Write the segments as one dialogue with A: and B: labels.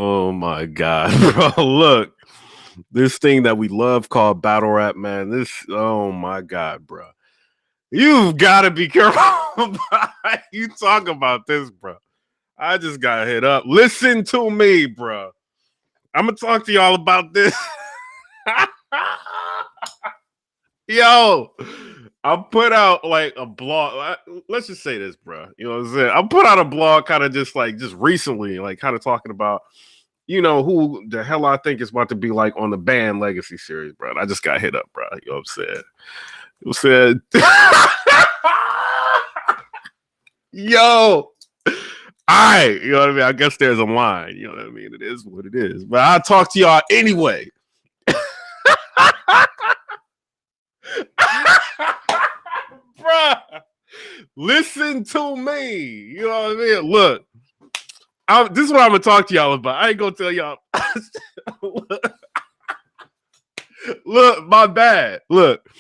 A: Oh my God, bro. Look, this thing that we love called battle rap, man. Oh my God, bro. You've got to be careful about how you talk about this, bro. I just got hit up. Listen to me, bro. I'm going to talk to y'all about this. Yo, I put out like a blog. Let's just say this, bro. You know what I'm saying? I put out a blog kind of just recently, like kind of talking about who the hell I think is about to be like on the band legacy series, bro. I just got hit up, bro. You know what I'm saying? You said, yo, all right, you know what I mean? I guess there's a line, you know what I mean? It is what it is. But I'll talk to y'all anyway. Bruh, listen to me. You know what I mean? Look, this is what I'm gonna talk to y'all about. I ain't gonna tell y'all. Look, my bad. Look,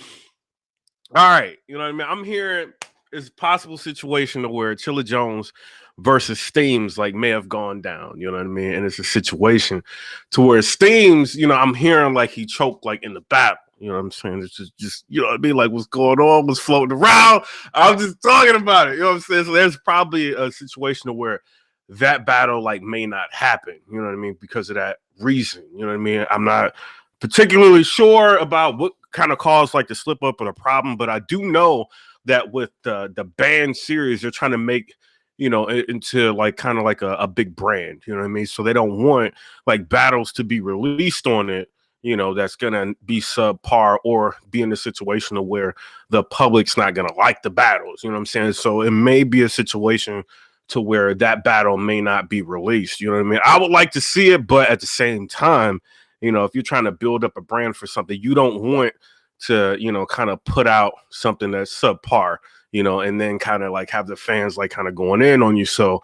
A: all right. You know what I mean? I'm hearing it's a possible situation to where Chilla Jones versus Steams like may have gone down. You know what I mean? And it's a situation to where Steams, I'm hearing like he choked like in the battle. You know what I'm saying? It's just you know what I mean? Like what's going on, what's floating around. I'm just talking about it. You know what I'm saying? So there's probably a situation where that battle like may not happen. You know what I mean? Because of that reason. You know what I mean? I'm not particularly sure about what kind of caused like the slip up or the problem, but I do know that with the band series, they're trying to make into like kind of like a big brand. You know what I mean? So they don't want like battles to be released on it. That's gonna be subpar or be in a situation of where the public's not gonna like the battles. You know what I'm saying? So it may be a situation to where that battle may not be released. You know what I mean? I would like to see it, but at the same time, if you're trying to build up a brand for something, you don't want to, kind of put out something that's subpar, and then kind of like have the fans like kind of going in on you. So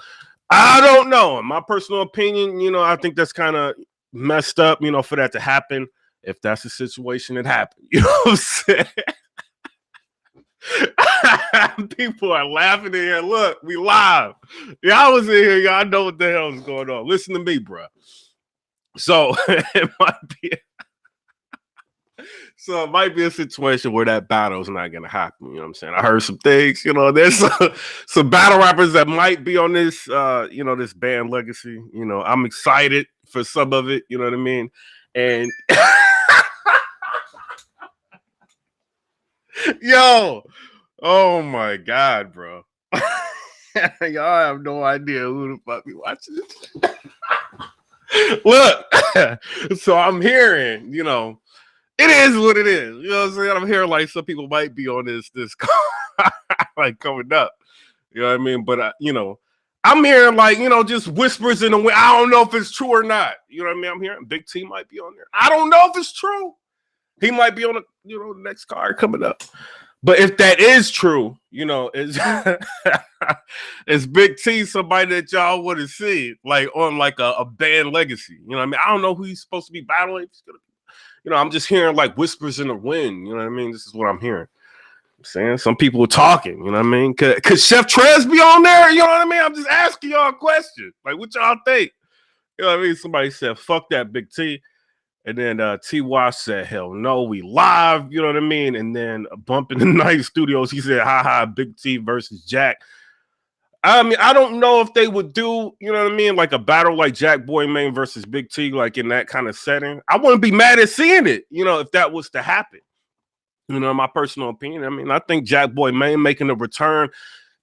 A: I don't know. In my personal opinion, I think that's kind of messed up, for that to happen. If that's the situation that happened, you know what I'm saying? People are laughing in here. Look, we live. Y'all was in here. Y'all know what the hell is going on. Listen to me, bro. So it might be a situation where that battle is not gonna happen. You know what I'm saying? I heard some things. There's some battle rappers that might be on this, this band legacy. I'm excited for some of it. You know what I mean? And yo, oh my God, bro. Y'all have no idea who the fuck be watching this. Look, so I'm hearing, it is what it is. You know what I'm saying? I'm hearing like some people might be on this like coming up. You know what I mean? But I'm hearing like, just whispers in the wind. I don't know if it's true or not. You know what I mean? I'm hearing Big T might be on there. I don't know if it's true. He might be on the next card coming up. But if that is true, is is Big T somebody that y'all want to see like on like a band legacy? You know what I mean? I don't know who he's supposed to be battling. I'm just hearing like whispers in the wind. You know what I mean? This is what I'm hearing. I'm saying some people are talking. You know what I mean? Could Chef Trez be on there? You know what I mean? I'm just asking y'all a question. Like, what y'all think? You know what I mean? Somebody said, "Fuck that, Big T." And then T.Y. said, "Hell no, we live." You know what I mean? And then Bump in the Night Studios, he said, "Ha, Big T versus Jack." I mean, I don't know if they would do, you know what I mean, like a battle like Jack Boy Main versus Big T, like in that kind of setting. I wouldn't be mad at seeing it, if that was to happen. My personal opinion. I mean, I think Jack Boy Main making a return,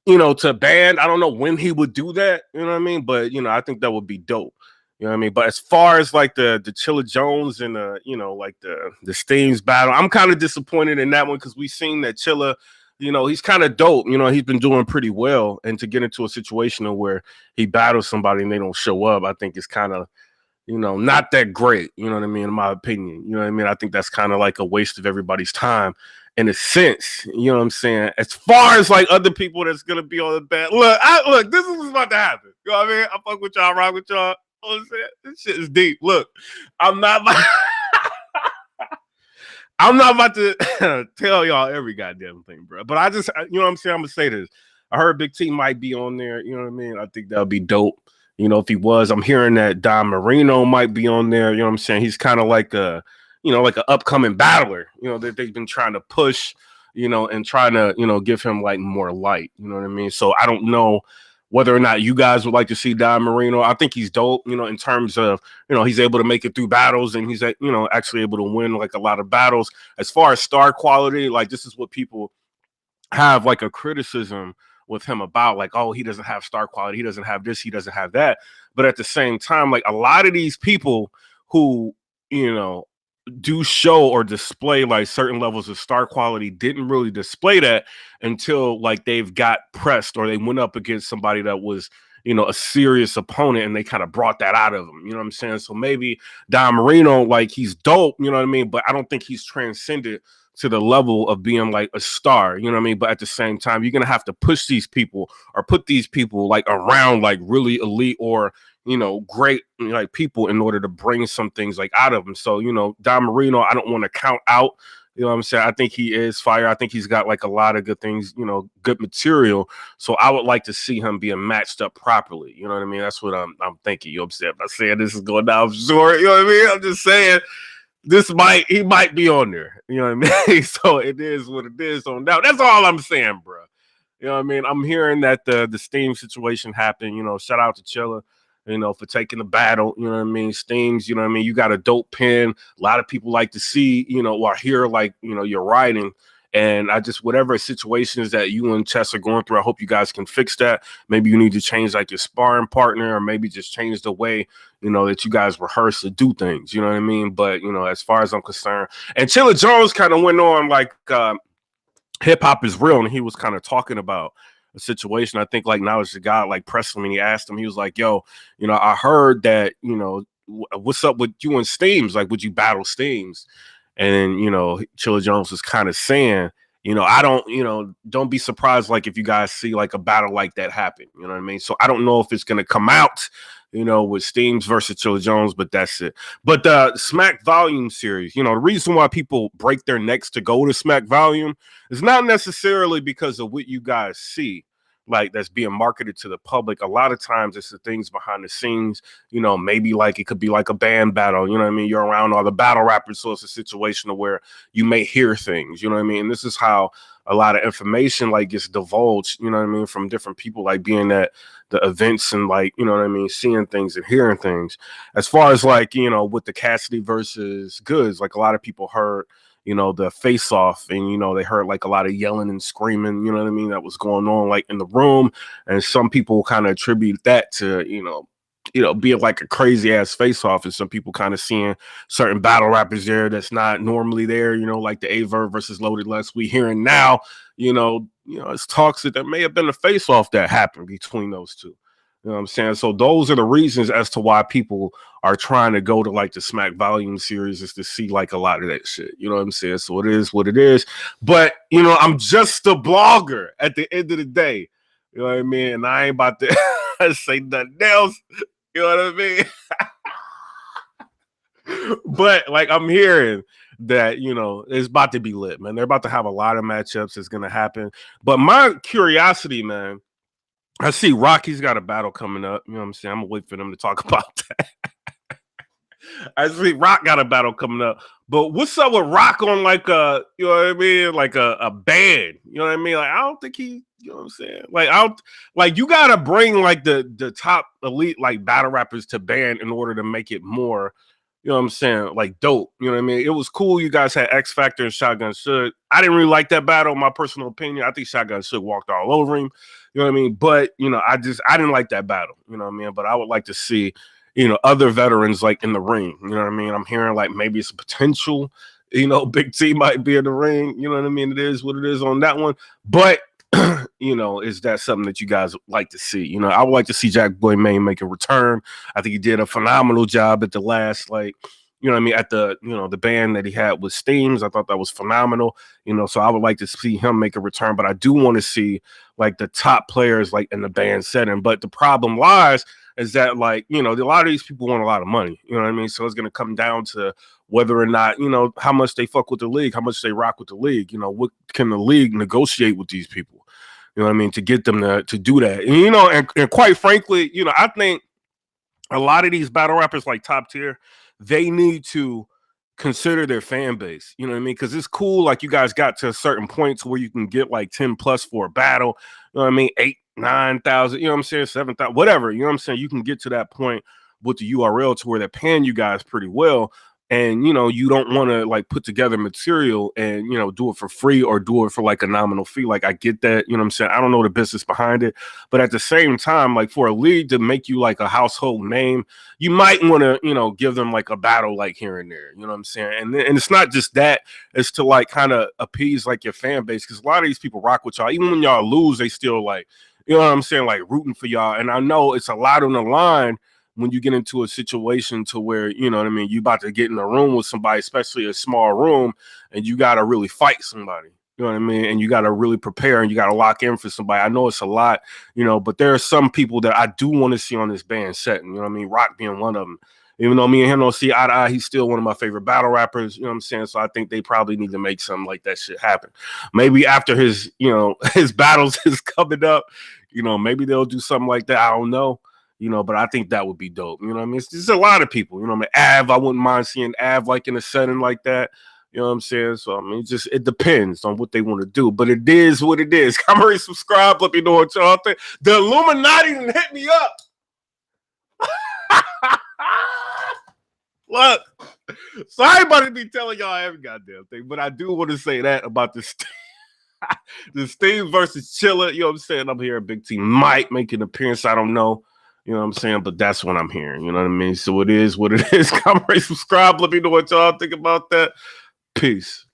A: to band. I don't know when he would do that, you know what I mean? But, I think that would be dope. You know what I mean? But as far as like the Chilla Jones and like the Steams battle, I'm kind of disappointed in that one because we've seen that Chilla, he's kind of dope. He's been doing pretty well. And to get into a situation where he battles somebody and they don't show up, I think it's kind of, not that great. You know what I mean? In my opinion, you know what I mean? I think that's kind of like a waste of everybody's time in a sense. You know what I'm saying? As far as like other people that's gonna be on the band, look, this is what's about to happen. You know what I mean? I fuck with y'all, rock with y'all. You know what I'm saying? This shit is deep. Look, I'm not about to tell y'all every goddamn thing, bro. But I just, you know what I'm saying? I'm gonna say this. I heard Big T might be on there. You know what I mean? I think that'll be dope. You know, if he was, I'm hearing that Don Marino might be on there. You know what I'm saying? He's kind of like a, you know, like an upcoming battler. You know, that they've been trying to push, you know, and trying to, you know, give him like more light. You know what I mean? So I don't know whether or not you guys would like to see Don Marino. I think he's dope, you know, in terms of, you know, he's able to make it through battles and he's, you know, actually able to win like a lot of battles. As far as star quality, like this is what people have like a criticism with him about, like, oh, he doesn't have star quality, he doesn't have this, he doesn't have that. But at the same time, like a lot of these people who, you know, do show or display like certain levels of star quality didn't really display that until like they've got pressed or they went up against somebody that was, you know, a serious opponent and they kind of brought that out of them. You know what I'm saying? So maybe Don Marino, like he's dope, you know what I mean? But I don't think he's transcended to the level of being like a star, you know what I mean? But at the same time, you're gonna have to push these people or put these people like around like really elite or, you know, great like people in order to bring some things like out of them. So, you know, Don Marino, I don't want to count out. You know what I'm saying? I think he is fire. I think he's got like a lot of good things, you know, good material. So I would like to see him being matched up properly. You know what I mean? That's what I'm thinking. You know what I'm saying? I'm not saying this is going down short. You know what I mean? I'm just saying he might be on there. You know what I mean? So it is what it is. So now that's all I'm saying, bro. You know what I mean? I'm hearing that the Steam situation happened. You know, shout out to Chilla, you know, for taking the battle. You know what I mean? Steams, you know what I mean? You got a dope pen. A lot of people like to see, you know, or hear like, you know, your writing. And I just, whatever situations that you and Chess are going through, I hope you guys can fix that. Maybe you need to change like your sparring partner, or maybe just change the way, you know, that you guys rehearse to do things. You know what I mean? But, you know, as far as I'm concerned, and Chilla Jones kind of went on like, hip hop is real, and he was kind of talking about a situation. I think like Knowledge the God like pressed him and he asked him, he was like, yo, you know, I heard that, you know, what's up with you and Steams? Like, would you battle Steams? And, you know, Chilla Jones was kind of saying, you know, I don't, you know, don't be surprised like if you guys see like a battle like that happen. You know what I mean? So I don't know if it's gonna come out, you know, with Steams versus Chilla Jones, but that's it. But the Smack Volume series, you know, the reason why people break their necks to go to Smack Volume is not necessarily because of what you guys see, like that's being marketed to the public. A lot of times it's the things behind the scenes, you know, maybe like it could be like a band battle, you know what I mean? You're around all the battle rappers, so it's a situation where you may hear things, you know what I mean? And this is how a lot of information like gets divulged, you know what I mean, from different people, like being at the events and like, you know what I mean, seeing things and hearing things. As far as like, you know, with the Cassidy versus Goods, like a lot of people heard, you know, the face off, and, you know, they heard like a lot of yelling and screaming, you know what I mean, that was going on like in the room. And some people kind of attribute that to, you know, being like a crazy ass face off, and some people kind of seeing certain battle rappers there that's not normally there, you know, like the Averb versus Loaded Lux we hearing now, it's talks that there may have been a face off that happened between those two. You know what I'm saying? So those are the reasons as to why people are trying to go to like the Smack Volume series, is to see like a lot of that shit. You know what I'm saying? So it is what it is. But, you know, I'm just a blogger at the end of the day. You know what I mean? And I ain't about to say nothing else. You know what I mean? But like I'm hearing that, you know, it's about to be lit, man. They're about to have a lot of matchups. It's going to happen. But my curiosity, man, I see Rocky's got a battle coming up. You know what I'm saying? I'm gonna wait for them to talk about that. I see Rock got a battle coming up. But what's up with Rock on like a, you know what I mean? Like a band. You know what I mean? Like I don't think he, you know what I'm saying? Like like you gotta bring like the top elite like battle rappers to band in order to make it more, you know what I'm saying, like dope. You know what I mean? It was cool. You guys had X Factor and Shotgun Suge. I didn't really like that battle, my personal opinion. I think Shotgun Suge walked all over him. You know what I mean? But, you know, I didn't like that battle. You know what I mean? But I would like to see, you know, other veterans like in the ring. You know what I mean? I'm hearing like maybe it's a potential, you know, Big T might be in the ring. You know what I mean? It is what it is on that one. But, you know, is that something that you guys would like to see? You know, I would like to see Jack Boy Maine make a return. I think he did a phenomenal job at the last, like, you know what I mean, at the, you know, the band that he had with Steams. I thought that was phenomenal, you know, so I would like to see him make a return, but I do want to see like the top players like in the band setting. But the problem lies is that, like, you know, a lot of these people want a lot of money, you know what I mean? So it's going to come down to whether or not, you know, how much they fuck with the league, how much they rock with the league, you know, what can the league negotiate with these people, you know what I mean, to get them to do that. And, you know, and quite frankly, you know, I think a lot of these battle rappers, like top tier, they need to consider their fan base. You know what I mean? Because it's cool, like you guys got to certain points where you can get like 10 plus for a battle. You know what I mean? 8, 9,000. You know what I'm saying? 7,000, whatever. You know what I'm saying? You can get to that point with the URL to where they're paying you guys pretty well. And you know, you don't want to like put together material and do it for free or do it for like a nominal fee. Like I get that, you know what I'm saying? I don't know the business behind it, but at the same time, like for a league to make you like a household name, you might want to, give them like a battle like here and there. You know what I'm saying? And it's not just that, it's to like kind of appease like your fan base, because a lot of these people rock with y'all. Even when y'all lose, they still like, you know what I'm saying, like rooting for y'all. And I know it's a lot on the line when you get into a situation to where, you know what I mean, you about to get in a room with somebody, especially a small room, and you got to really fight somebody. You know what I mean? And you got to really prepare and you got to lock in for somebody. I know it's a lot, but there are some people that I do want to see on this band setting. You know what I mean? Rock being one of them. Even though me and him don't see eye to eye, he's still one of my favorite battle rappers. You know what I'm saying? So I think they probably need to make something like that shit happen. Maybe after his, his battles is coming up, maybe they'll do something like that. I don't know. But I think that would be dope. You know what I mean? It's just a lot of people. You know what I mean? Av, I wouldn't mind seeing Av like in a setting like that. You know what I'm saying? So I mean, it depends on what they want to do. But it is what it is. Come and subscribe. Let me know what y'all think. The Illuminati didn't hit me up. Look, sorry about to be telling y'all every goddamn thing, but I do want to say that about this. The Steam versus Chilla. You know what I'm saying? I'm here. Big T might make an appearance. I don't know. You know what I'm saying? But that's what I'm hearing. You know what I mean? So it is what it is. Come and subscribe. Let me know what y'all think about that. Peace.